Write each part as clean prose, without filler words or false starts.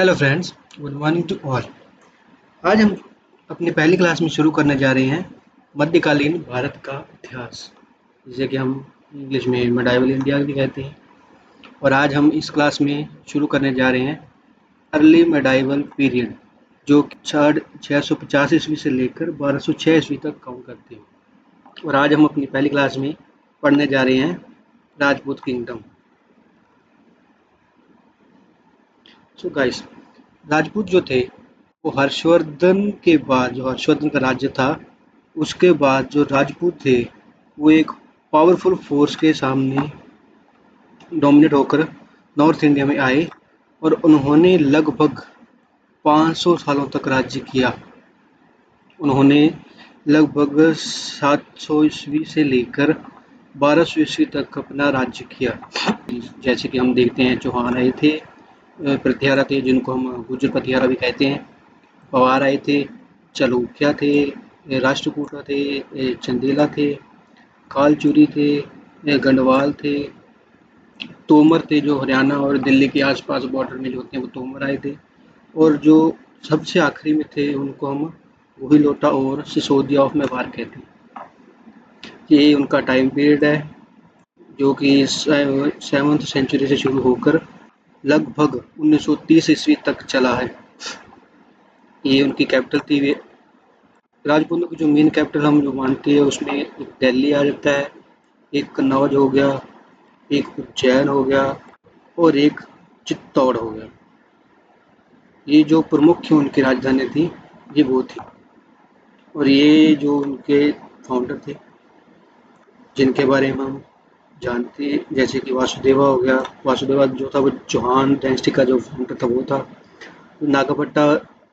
Hello friends, good morning to all. आज हम अपनी पहली क्लास में शुरू करने जा रहे हैं मध्यकालीन भारत का इतिहास, जिसे कि हम इंग्लिश में मेडाइवल इंडिया भी कहते हैं। और आज हम इस क्लास में शुरू करने जा रहे हैं अर्ली मेडाइवल पीरियड, जो 650 ईस्वी से लेकर 1206 ईस्वी तक काउंट करते हैं। और आज हम अपनी पहली क्लास में पढ़ने जा रहे हैं Rajput kingdom. So guys, Rajput जो थे वो हर्षवर्धन के बाद, जो हर्षवर्धन का राज्य था, उसके बाद जो राजपूत थे वो एक पावरफुल फोर्स के सामने डोमिनेट होकर नॉर्थ इंडिया में आए और उन्होंने लगभग 500 सालों तक राज्य किया। उन्होंने लगभग 700 ईस्वी से लेकर 1200 ईस्वी तक अपना राज्य किया। जैसे कि हम देखते हैं, चौहान आए थे, प्रतिहारा थे जिनको हम गुर्जर प्रतिहारा भी कहते हैं, पवार आए थे, चालुक्य थे, राष्ट्रकूटा थे, चंदेला थे, कालचुरी थे, गढ़वाल थे, तोमर थे जो हरियाणा और दिल्ली के आसपास बॉर्डर में जो होते हैं वो तोमर आए थे। और जो सबसे आखिरी में थे उनको हम गुहिलोटा और सिसोदिया ऑफ मेवाड़ कहते हैं। ये उनका टाइम पीरियड है जो कि 7वीं सेंचुरी से शुरू होकर लगभग 1930 ईस्वी तक चला है। ये उनकी कैपिटल थी। राजपूतों की जो मेन कैपिटल हम जो मानते हैं उसमें एक दिल्ली आ जाता है, एक कन्नौज हो गया, एक उज्जैन हो गया और एक चित्तौड़ हो गया। ये जो प्रमुख उनकी राजधानी थी ये वो थी। और ये जो उनके फाउंडर थे जिनके बारे में हम जानते हैं, जैसे कि वासुदेवा हो गया। वासुदेवा जो था वो चौहान डायनेस्टी का जो फाउंडर था वो था। नागभट्टा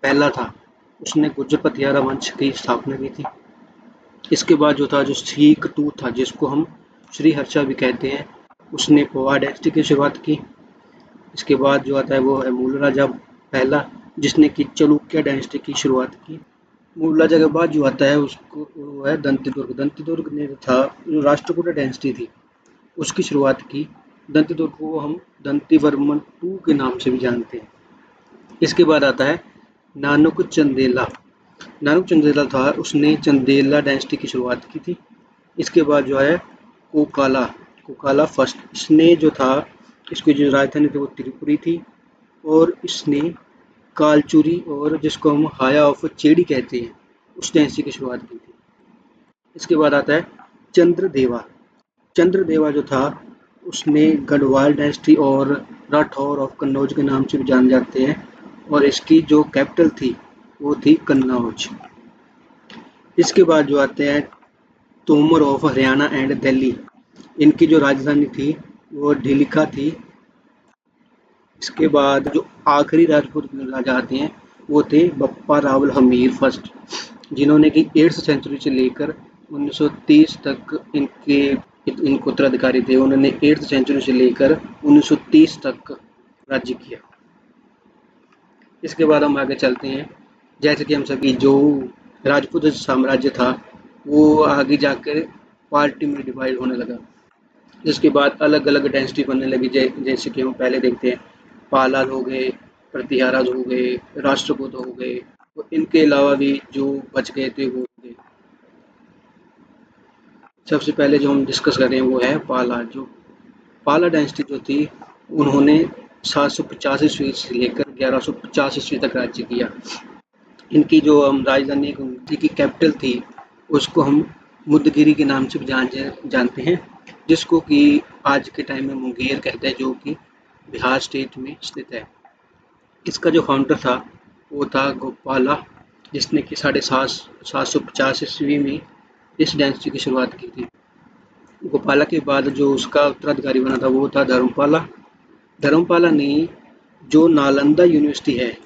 पहला था, उसने गुर्जर प्रतिहारा वंश की स्थापना की थी। इसके बाद जो था, जो सीख टू था जिसको हम श्री हर्षा भी कहते हैं, उसने पवार डायनेस्टी की शुरुआत की। इसके बाद जो आता है वो है मूल राजा पहला, जिसने कि चालुक्य डायनेस्टी की शुरुआत की। मूल राजा के बाद जो आता है उसको वो है दंतिदुर्ग। दंतिदुर्ग ने था जो राष्ट्रकूट डायनेस्टी थी उसकी शुरुआत की। दंतिदुर्ग को हम दंतिवर्मन टू के नाम से भी जानते हैं। इसके बाद आता है नानक चंदेला। नानक चंदेला था, उसने चंदेला डायनेस्टी की शुरुआत की थी। इसके बाद जो है कोकाला, कोकाला फर्स्ट, इसने जो था, इसकी जो राजधानी थी वो त्रिपुरी थी। और इसने कालचुरी और जिसको हम हाया ऑफ चेड़ी कहते हैं उस डायनेस्टी की शुरुआत की थी। इसके बाद आता है चंद्रदेवा। चंद्रदेवा जो था उसने गढ़वाल डायनेस्टी और राठौर ऑफ कन्नौज के नाम से भी जाने जाते हैं। और इसकी जो कैपिटल थी वो थी कन्नौज। इसके बाद जो आते हैं तोमर ऑफ हरियाणा एंड दिल्ली। इनकी जो राजधानी थी वो ढिलिका थी। इसके बाद जो आखिरी राजपूत राजा आते हैं वो थे बप्पा रावल हमीर फर्स्ट, जिन्होंने कि 8th सेंचुरी से लेकर 1930 तक इनको उत्तराधिकारी थे। उन्होंने 8th सेंचुरी से लेकर 1930 तक राज्य किया। इसके बाद हम आगे चलते हैं। जैसे कि हम सभी जो राजपूत साम्राज्य था वो आगे जाकर पार्टी में डिवाइड होने लगा, जिसके बाद अलग अलग डायनेस्टी बनने लगी। जैसे कि हम पहले देखते हैं, पालाल हो गए, प्रतिहारा हो गए, राष्ट्रकूट हो गए। तो इनके अलावा भी जो बच गए थे वो हो गए। सबसे पहले जो हम डिस्कस कर रहे हैं वो है पाला। जो पाला डायनेस्टी जो थी उन्होंने 750 ईस्वी से लेकर 1150 ईस्वी तक राज्य किया। इनकी जो हम राजधानी की कैपिटल थी उसको हम मुदगिरी के नाम से भी जानते हैं, जिसको कि आज के टाइम में मुंगेर कहते हैं, जो कि बिहार स्टेट में स्थित है। इसका जो फाउंडर था वो था गोपाला, जिसने कि 750 ईस्वी में इस डायनेस्टी की शुरुआत की थी। गोपाला के बाद जो उसका उत्तराधिकारी बना था वो था धर्मपाला। धर्मपाला ने जो नालंदा यूनिवर्सिटी है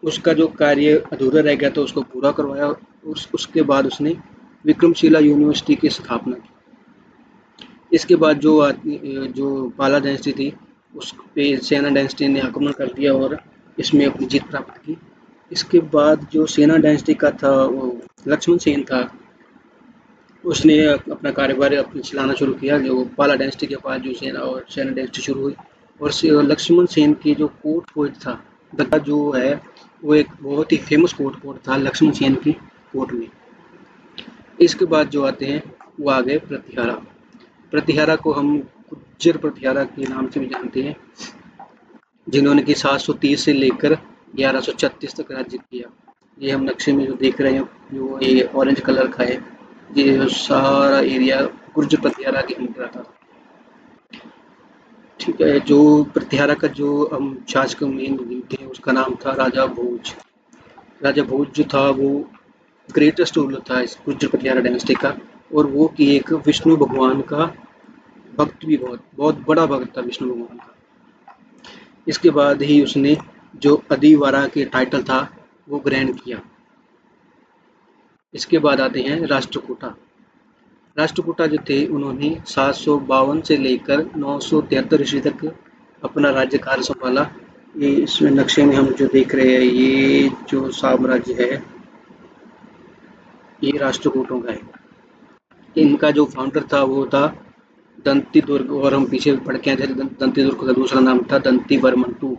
उसका जो कार्य अधूरा रह गया था उसको पूरा करवाया। उसके बाद उसने विक्रमशिला यूनिवर्सिटी की स्थापना की। इसके बाद जो पाला डायनेस्टी थी उस पे सेना डायनेस्टी ने आक्रमण कर दिया और इसमें अपनी जीत प्राप्त की। इसके बाद जो सेना डायनेस्टी का था वो लक्ष्मण सेन था, उसने अपना कारोबार अपनी चलाना शुरू किया। जो पाला डायनेस्टी के बाद जो सेना डायनेस्टी शुरू हुई और लक्ष्मण सेन की जो कोट पोइट था, दत्ता जो है वो एक बहुत ही फेमस कोट पोइट था लक्ष्मण सेन की कोर्ट में। इसके बाद जो आते हैं वो आ गए प्रतिहारा। प्रतिहारा को हम गुज्जर प्रतिहारा के नाम से भी जानते हैं, जिन्होंने कि 730 से लेकर 1136 तक राज्य किया। ये हम नक्शे में जो देख रहे हैं, जो ये ऑरेंज कलर का है, ये जो सारा एरिया गुर्जर प्रतिहारा के अंदर आता था। ठीक है, जो प्रतिहारा का जो हम शासक मेन थे उसका नाम था राजा भोज। राजा भोज जो था वो ग्रेटेस्ट रूलर था इस गुर्जर प्रतिहारा डायनेस्टी का, और वो कि एक विष्णु भगवान का भक्त भी, बहुत बहुत बड़ा भक्त था विष्णु भगवान का। इसके बाद ही उसने जो अधिवारा के टाइटल था वो ग्रहण किया। इसके बाद आते हैं राष्ट्रकूटा। राष्ट्रकूटा जो थे उन्होंने 752 से लेकर 973 ईस्वी तक अपना राज्यकाल संभाला। ये इसमें नक्शे में हम जो देख रहे हैं, ये जो साम्राज्य है ये राष्ट्रकूटों का है। इनका जो फाउंडर था वो था दंती दुर्ग, और हम पीछे पढ़ के आए थे दंती दुर्ग का दूसरा नाम था दंती वर्मन टू।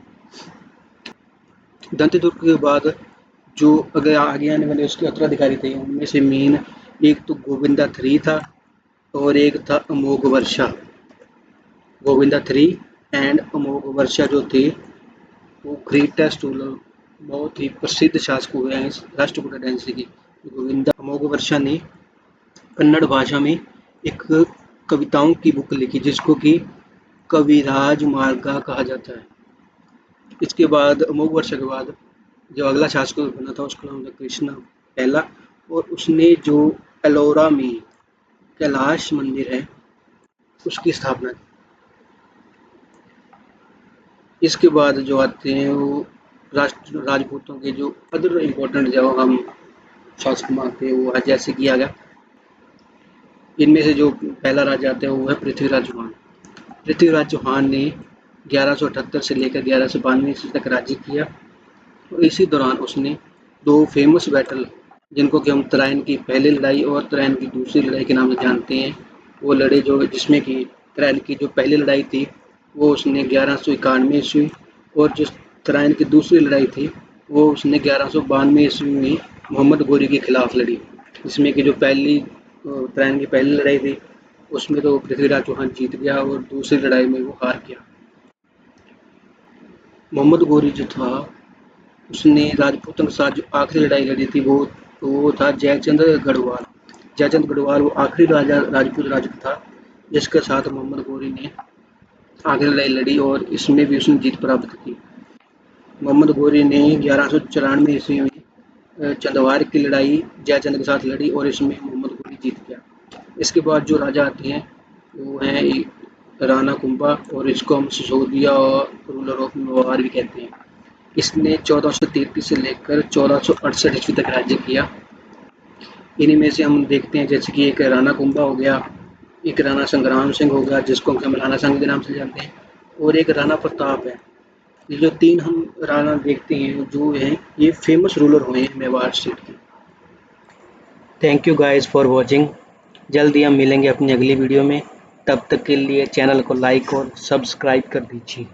दंती दुर्ग के बाद जो अगर आगे आने वाले उसके उत्तराधिकारी थे उनमें से मेन एक तो गोविंदा थ्री था और एक था अमोघ वर्षा। गोविंदा थ्री एंड अमोघ वर्षा जो थे वो ग्रेटेस्ट रूलर, बहुत ही प्रसिद्ध शासक हुए हैं इस राष्ट्रकूटा डायनेस्टी की। गोविंदा अमोघ वर्षा ने कन्नड़ भाषा में एक कविताओं की बुक लिखी जिसको कि कविराज मार्गा कहा जाता है। इसके बाद अमोघ वर्षा के बाद जो अगला शासक बना था उसका नाम था कृष्णा पहला, और उसने जो एलोरा में कैलाश मंदिर है उसकी स्थापना की। इसके बाद जो आते हैं वो राजपूतों के जो अदर इम्पोर्टेंट जो हम शासक मानते हैं वो है, जैसे किया गया इनमें से जो पहला राजा आता है वो है पृथ्वीराज चौहान। पृथ्वीराज चौहान ने 1178 से लेकर 1192 ईस्वी तक राज्य किया, और इसी दौरान उसने दो फेमस बैटल, जिनको कि हम तराइन की पहली लड़ाई और तराइन की दूसरी लड़ाई के नाम से जानते हैं, वो लड़े, जो जिसमें कि तराइन की जो पहली लड़ाई थी वो उसने 1191 ईस्वी, और जो तराइन की दूसरी लड़ाई थी वो उसने 1192 ईस्वी में मोहम्मद गोरी के खिलाफ लड़ी। जिसमें कि जो तराइन की पहली लड़ाई थी उसमें तो पृथ्वीराज चौहान जीत गया और दूसरी लड़ाई में वो हार गया। मोहम्मद गोरी जो था उसने राजपूतों के साथ जो आखिरी लड़ाई लड़ी थी वो था जयचंद गढ़वाल। जयचंद गढ़वाल वो आखिरी राजा राजपूत राजा था जिसके साथ मोहम्मद गोरी ने आखिरी लड़ाई लड़ी, और इसमें भी उसने जीत प्राप्त की। मोहम्मद गोरी ने 1194 ईस्वी में चंदवार की लड़ाई जयचंद के साथ लड़ी और इसमें मोहम्मद गोरी जीत गया। इसके बाद जो राजा आते हैं वो हैं राणा कुंभा, और इसको हम सिसोदिया और रूलर ऑफ मेवाड़ भी कहते हैं। इसने 1433 से लेकर 1468 ईस्वी तक राज्य किया। इन्हीं में से हम देखते हैं जैसे कि एक राणा कुंभा हो गया, एक राणा संग्राम सिंह हो गया जिसको हम राणा संघ के नाम से जानते हैं, और एक राणा प्रताप है। ये जो तीन हम राणा देखते हैं जो हैं ये फेमस रूलर हुए हैं मेवाड़ स्टेट के। Thank you guys for watching. जल्दी हम मिलेंगे अपनी अगली वीडियो में, तब तक के लिए चैनल को लाइक और सब्सक्राइब कर दीजिए।